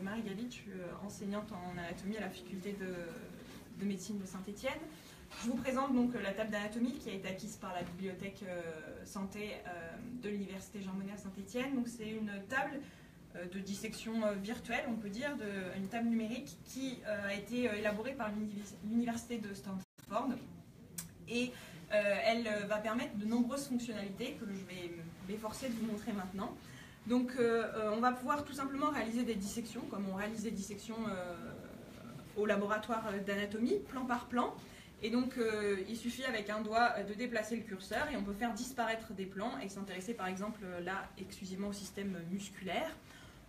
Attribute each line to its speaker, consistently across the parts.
Speaker 1: Marie Galit, je suis enseignante en anatomie à la faculté de médecine de Saint-Étienne. Je vous présente donc la table d'anatomie qui a été acquise par la bibliothèque santé de l'université Jean Monnet à Saint-Étienne. Donc c'est une table de dissection virtuelle, on peut dire, une table numérique qui a été élaborée par l'université de Stanford. Et elle va permettre de nombreuses fonctionnalités que je vais m'efforcer de vous montrer maintenant. Donc on va pouvoir tout simplement réaliser des dissections, comme on réalise des dissections au laboratoire d'anatomie, plan par plan. Et donc il suffit avec un doigt de déplacer le curseur et on peut faire disparaître des plans et s'intéresser par exemple là exclusivement au système musculaire.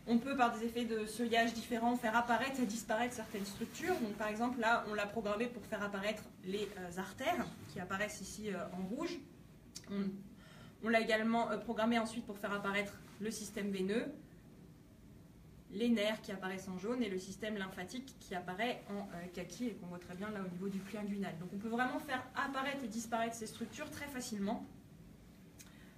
Speaker 1: On peut par des effets de seuillage différents faire apparaître et disparaître certaines structures. Donc par exemple là on l'a programmé pour faire apparaître les artères qui apparaissent ici en rouge. On l'a également programmé ensuite pour faire apparaître le système veineux, les nerfs qui apparaissent en jaune et le système lymphatique qui apparaît en kaki et qu'on voit très bien là au niveau du pli inguinal. Donc on peut vraiment faire apparaître et disparaître ces structures très facilement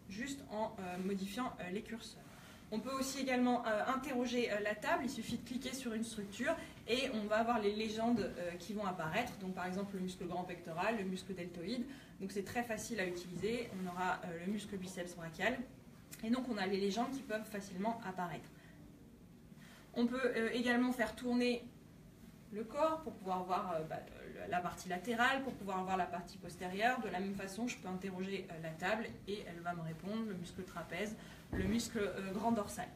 Speaker 1: juste en modifiant les curseurs. On peut aussi également interroger la table, il suffit de cliquer sur une structure et on va avoir les légendes qui vont apparaître, donc par exemple le muscle grand pectoral, le muscle deltoïde, donc c'est très facile à utiliser, on aura le muscle biceps brachial et donc on a les légendes qui peuvent facilement apparaître. On peut également faire tourner le corps pour pouvoir voir la partie latérale, pour pouvoir voir la partie postérieure. De la même façon, je peux interroger la table et elle va me répondre le muscle trapèze, le muscle grand dorsal.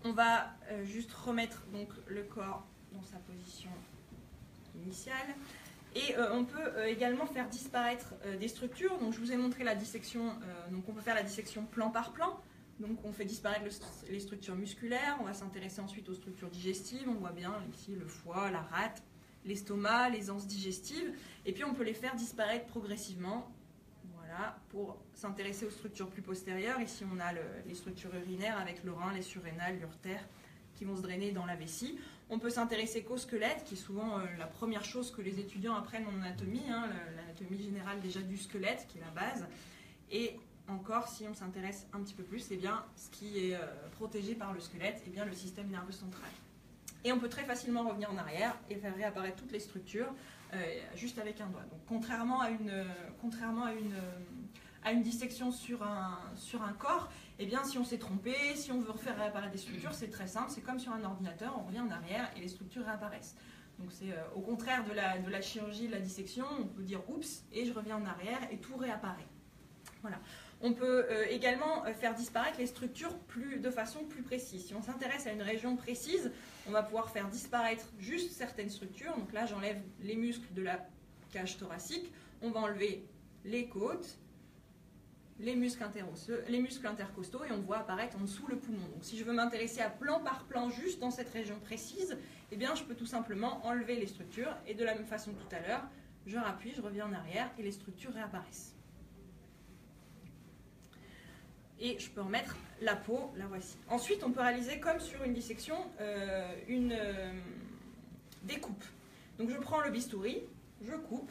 Speaker 1: On va juste remettre donc le corps dans sa position initiale. Et on peut également faire disparaître des structures. Donc je vous ai montré la dissection, donc on peut faire la dissection plan par plan. Donc on fait disparaître les structures musculaires, on va s'intéresser ensuite aux structures digestives, on voit bien ici le foie, la rate, l'estomac, les anses digestives, et puis on peut les faire disparaître progressivement, voilà, pour s'intéresser aux structures plus postérieures. Ici on a les structures urinaires avec le rein, les surrénales, l'urtère qui vont se drainer dans la vessie. On peut s'intéresser qu'au squelette, qui est souvent la première chose que les étudiants apprennent en anatomie, hein, l'anatomie générale déjà du squelette, qui est la base, et encore, si on s'intéresse un petit peu plus, eh bien, ce qui est protégé par le squelette, eh bien, le système nerveux central. Et on peut très facilement revenir en arrière et faire réapparaître toutes les structures juste avec un doigt. Donc, contrairement à une dissection sur un corps, eh bien, si on s'est trompé, si on veut refaire réapparaître des structures, c'est très simple, c'est comme sur un ordinateur, on revient en arrière et les structures réapparaissent. Donc c'est au contraire de la chirurgie, de la dissection, on peut dire oups, et je reviens en arrière et tout réapparaît. Voilà. On peut également faire disparaître les structures de façon plus précise. Si on s'intéresse à une région précise, on va pouvoir faire disparaître juste certaines structures. Donc là, j'enlève les muscles de la cage thoracique. On va enlever les côtes, les muscles intercostaux et on voit apparaître en dessous le poumon. Donc si je veux m'intéresser à plan par plan juste dans cette région précise, eh bien, je peux tout simplement enlever les structures et de la même façon que tout à l'heure, je rappuie, je reviens en arrière et les structures réapparaissent. Et je peux remettre la peau, la voici. Ensuite, on peut réaliser, comme sur une dissection, une découpe. Donc je prends le bistouri, je coupe,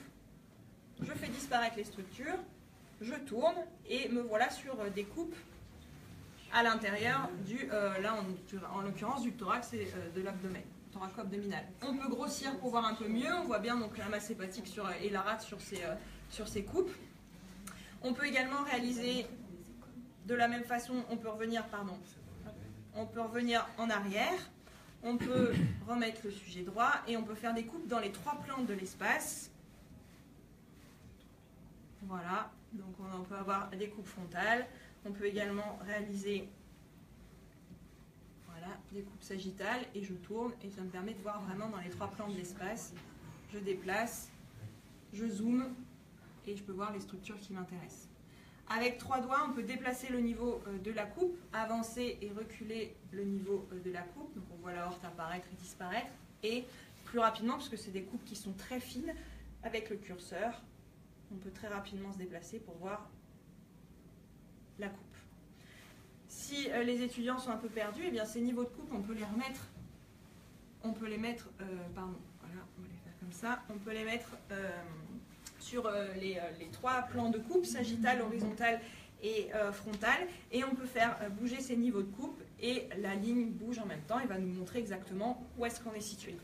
Speaker 1: je fais disparaître les structures, je tourne et me voilà sur des coupes à l'intérieur là en l'occurrence du thorax et de l'abdomen, thoraco-abdominal. On peut grossir pour voir un peu mieux, on voit bien donc la masse hépatique et la rate sur ces coupes. On peut également réaliser de la même façon, on peut revenir en arrière, on peut remettre le sujet droit et on peut faire des coupes dans les 3 plans de l'espace. Voilà, donc on peut avoir des coupes frontales, on peut également réaliser des coupes sagittales et je tourne et ça me permet de voir vraiment dans les 3 plans de l'espace. Je déplace, je zoome et je peux voir les structures qui m'intéressent. Avec 3 doigts, on peut déplacer le niveau de la coupe, avancer et reculer le niveau de la coupe. Donc on voit l'aorte apparaître et disparaître. Et plus rapidement, parce que c'est des coupes qui sont très fines, avec le curseur, on peut très rapidement se déplacer pour voir la coupe. Si les étudiants sont un peu perdus, eh bien ces niveaux de coupe, on peut les remettre. On peut les mettre, voilà, on va les faire comme ça. On peut les mettre sur les 3 plans de coupe, sagittal, horizontal et frontale, et on peut faire bouger ces niveaux de coupe et la ligne bouge en même temps et va nous montrer exactement où est-ce qu'on est situé.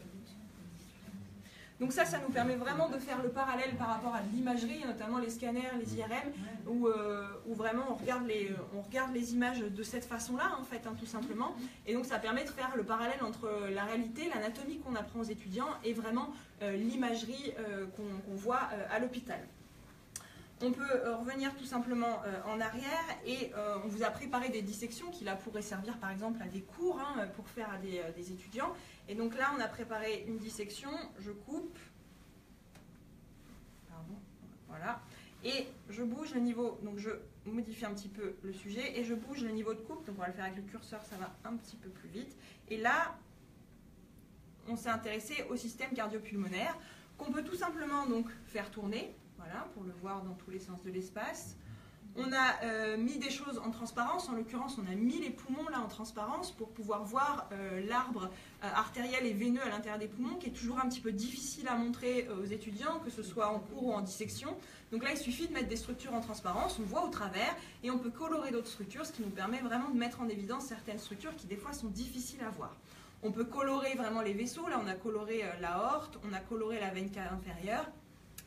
Speaker 1: Donc ça nous permet vraiment de faire le parallèle par rapport à l'imagerie, notamment les scanners, les IRM, où vraiment on regarde les images de cette façon-là, en fait, tout simplement. Et donc ça permet de faire le parallèle entre la réalité, l'anatomie qu'on apprend aux étudiants, et vraiment l'imagerie qu'on voit à l'hôpital. On peut revenir tout simplement en arrière et on vous a préparé des dissections qui là pourraient servir par exemple à des cours pour faire à des étudiants. Et donc là on a préparé une dissection, je coupe, pardon, voilà, et je bouge le niveau, donc je modifie un petit peu le sujet et je bouge le niveau de coupe, donc on va le faire avec le curseur, ça va un petit peu plus vite. Et là on s'est intéressé au système cardio-pulmonaire qu'on peut tout simplement donc faire tourner. Voilà, pour le voir dans tous les sens de l'espace. On a mis des choses en transparence, en l'occurrence on a mis les poumons là en transparence pour pouvoir voir l'arbre artériel et veineux à l'intérieur des poumons qui est toujours un petit peu difficile à montrer aux étudiants, que ce soit en cours ou en dissection. Donc là il suffit de mettre des structures en transparence, on voit au travers et on peut colorer d'autres structures, ce qui nous permet vraiment de mettre en évidence certaines structures qui des fois sont difficiles à voir. On peut colorer vraiment les vaisseaux, là on a coloré l'aorte, on a coloré la veine cave inférieure.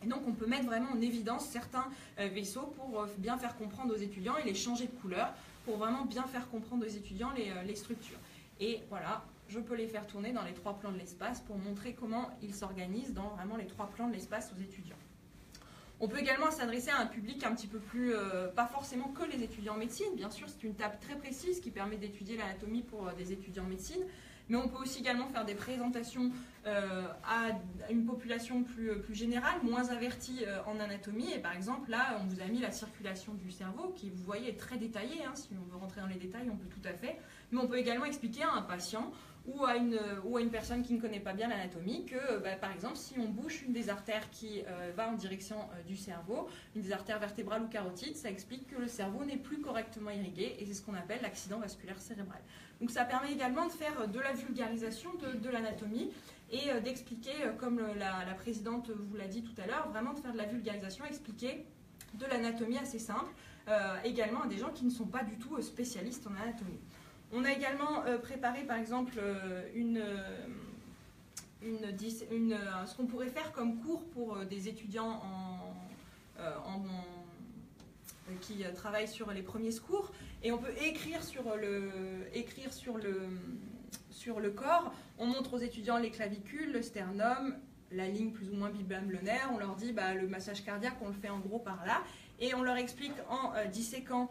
Speaker 1: Et donc on peut mettre vraiment en évidence certains vaisseaux pour bien faire comprendre aux étudiants et les changer de couleur pour vraiment bien faire comprendre aux étudiants les structures. Et voilà, je peux les faire tourner dans les 3 plans de l'espace pour montrer comment ils s'organisent dans vraiment les 3 plans de l'espace aux étudiants. On peut également s'adresser à un public un petit peu plus, pas forcément que les étudiants en médecine, bien sûr c'est une table très précise qui permet d'étudier l'anatomie pour des étudiants en médecine, mais on peut aussi également faire des présentations à une population plus générale, moins avertie en anatomie. Et par exemple, là, on vous a mis la circulation du cerveau, qui, vous voyez, est très détaillée. Si on veut rentrer dans les détails, on peut tout à fait. Mais on peut également expliquer à un patient ou à une personne qui ne connaît pas bien l'anatomie que, par exemple, si on bouche une des artères qui va en direction du cerveau, une des artères vertébrales ou carotides, ça explique que le cerveau n'est plus correctement irrigué et c'est ce qu'on appelle l'accident vasculaire cérébral. Donc ça permet également de faire de la vulgarisation de l'anatomie et d'expliquer, comme la présidente vous l'a dit tout à l'heure, vraiment de faire de la vulgarisation, expliquer de l'anatomie assez simple, également à des gens qui ne sont pas du tout spécialistes en anatomie. On a également préparé par exemple ce qu'on pourrait faire comme cours pour des étudiants qui travaillent sur les premiers secours, et on peut écrire sur le corps. On montre aux étudiants les clavicules, le sternum, la ligne plus ou moins bibliométrique, on leur dit le massage cardiaque on le fait en gros par là, et on leur explique en disséquant,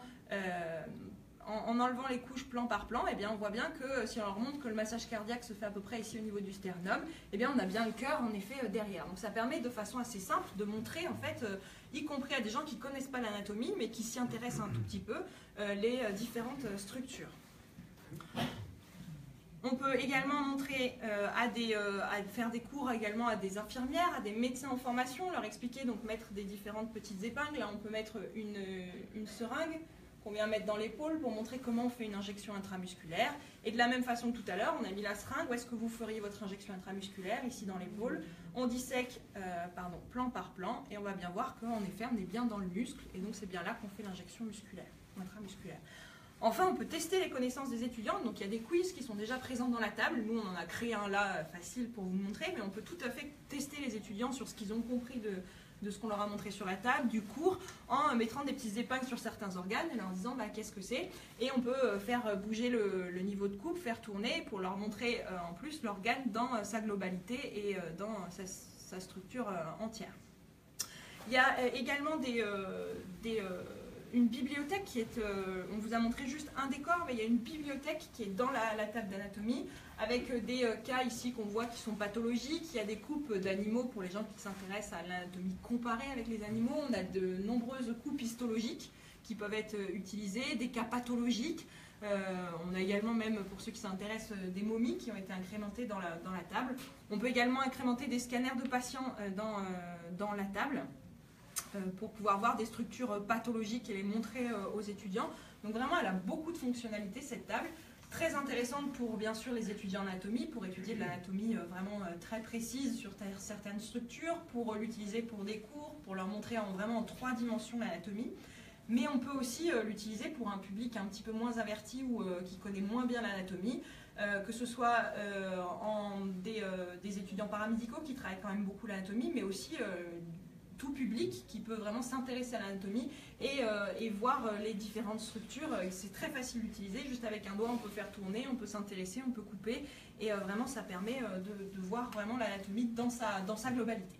Speaker 1: en enlevant les couches plan par plan, eh bien on voit bien que si on leur montre que le massage cardiaque se fait à peu près ici au niveau du sternum, eh bien on a bien le cœur en effet derrière. Donc ça permet de façon assez simple de montrer en fait, y compris à des gens qui ne connaissent pas l'anatomie mais qui s'y intéressent un tout petit peu, les différentes structures. On peut également montrer à faire des cours également à des infirmières, à des médecins en formation, leur expliquer, donc mettre des différentes petites épingles. Là on peut mettre une seringue qu'on vient mettre dans l'épaule pour montrer comment on fait une injection intramusculaire. Et de la même façon que tout à l'heure, on a mis la seringue. Où est-ce que vous feriez votre injection intramusculaire? Ici dans l'épaule. On dissèque plan par plan et on va bien voir qu'en effet on est bien dans le muscle et donc c'est bien là qu'on fait l'injection intramusculaire. Enfin, on peut tester les connaissances des étudiants. Donc il y a des quiz qui sont déjà présents dans la table. Nous, on en a créé un là facile pour vous montrer, mais on peut tout à fait tester les étudiants sur ce qu'ils ont compris de ce qu'on leur a montré sur la table, du cours, en mettant des petites épingles sur certains organes et leur disant qu'est-ce que c'est. Et on peut faire bouger le niveau de coupe, faire tourner pour leur montrer en plus l'organe dans sa globalité et dans sa structure entière. Il y a également une bibliothèque qui est, on vous a montré juste un décor, mais il y a une bibliothèque qui est dans la table d'anatomie, avec des cas ici qu'on voit qui sont pathologiques. Il y a des coupes d'animaux pour les gens qui s'intéressent à l'anatomie comparée avec les animaux. On a de nombreuses coupes histologiques qui peuvent être utilisées, des cas pathologiques. On a également, même pour ceux qui s'intéressent, des momies qui ont été incrémentées dans la table. On peut également incrémenter des scanners de patients dans la table, pour pouvoir voir des structures pathologiques et les montrer aux étudiants. Donc vraiment, elle a beaucoup de fonctionnalités, cette table. Très intéressante pour, bien sûr, les étudiants en anatomie, pour étudier de l'anatomie vraiment très précise sur certaines structures, pour l'utiliser pour des cours, pour leur montrer vraiment en 3 dimensions l'anatomie. mais on peut aussi l'utiliser pour un public un petit peu moins averti ou qui connaît moins bien l'anatomie, que ce soit des étudiants paramédicaux qui travaillent quand même beaucoup l'anatomie, mais aussi tout public qui peut vraiment s'intéresser à l'anatomie et voir les différentes structures. C'est très facile d'utiliser, juste avec un doigt on peut faire tourner, on peut s'intéresser, on peut couper, et vraiment ça permet de voir vraiment l'anatomie dans sa globalité.